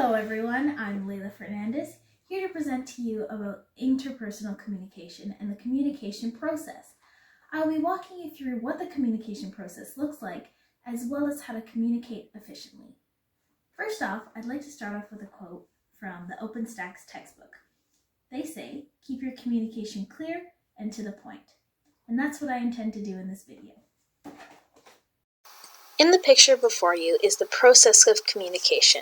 Hello everyone, I'm Layla Fernandez, here to present to you about interpersonal communication and the communication process. I'll be walking you through what the communication process looks like, as well as how to communicate efficiently. First off, I'd like to start off with a quote from the OpenStax textbook. They say, keep your communication clear and to the point. And that's what I intend to do in this video. In the picture before you is the process of communication.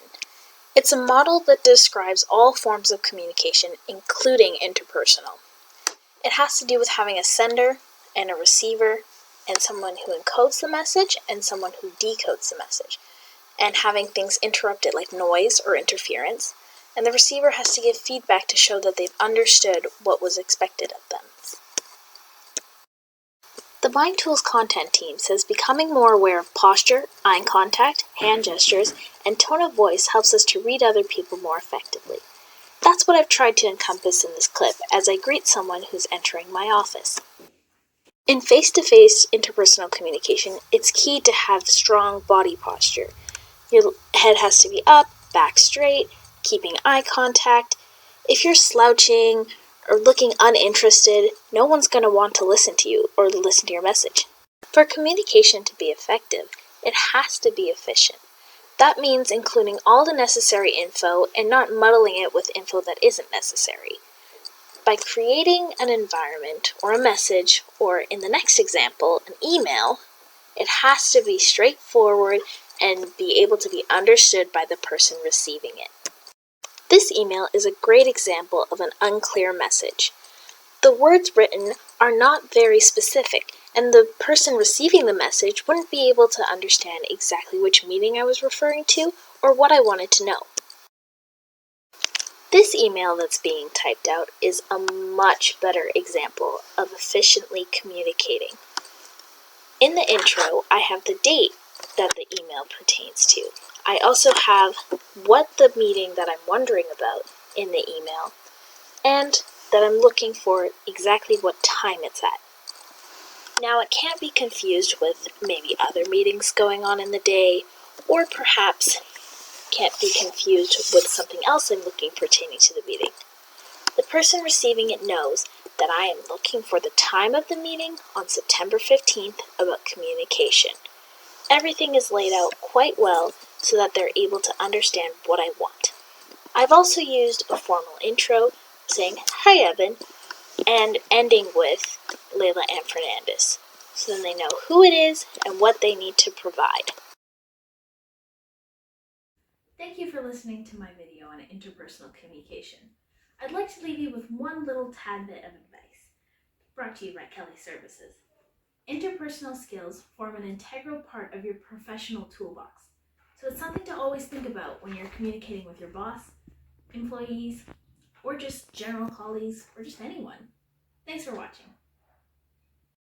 It's a model that describes all forms of communication, including interpersonal. It has to do with having a sender and a receiver, and someone who encodes the message and someone who decodes the message, and having things interrupted like noise or interference, and the receiver has to give feedback to show that they've understood what was expected of them. The Mind Tools content team says becoming more aware of posture, eye contact, hand gestures, and tone of voice helps us to read other people more effectively. That's what I've tried to encompass in this clip as I greet someone who's entering my office. In face-to-face interpersonal communication, it's key to have strong body posture. Your head has to be up, back straight, keeping eye contact. If you're slouching or looking uninterested, no one's going to want to listen to you or listen to your message. For communication to be effective, it has to be efficient. That means including all the necessary info and not muddling it with info that isn't necessary. By creating an environment or a message, or in the next example, an email, it has to be straightforward and be able to be understood by the person receiving it. This email is a great example of an unclear message. The words written are not very specific, and the person receiving the message wouldn't be able to understand exactly which meaning I was referring to or what I wanted to know. This email that's being typed out is a much better example of efficiently communicating. In the intro, I have the date that the email pertains to. I also have what the meeting that I'm wondering about in the email, and that I'm looking for exactly what time it's at. Now, it can't be confused with maybe other meetings going on in the day, or perhaps can't be confused with something else I'm looking pertaining to the meeting. The person receiving it knows that I am looking for the time of the meeting on September 15th about communication. Everything is laid out quite well so that they're able to understand what I want. I've also used a formal intro saying, "Hi Evan," and ending with Layla and Fernandez, so then they know who it is and what they need to provide. Thank you for listening to my video on interpersonal communication. I'd like to leave you with one little tad bit of advice, brought to you by Kelly Services. Interpersonal skills form an integral part of your professional toolbox, so it's something to always think about when you're communicating with your boss, employees, or just general colleagues, or just anyone. Thanks for watching.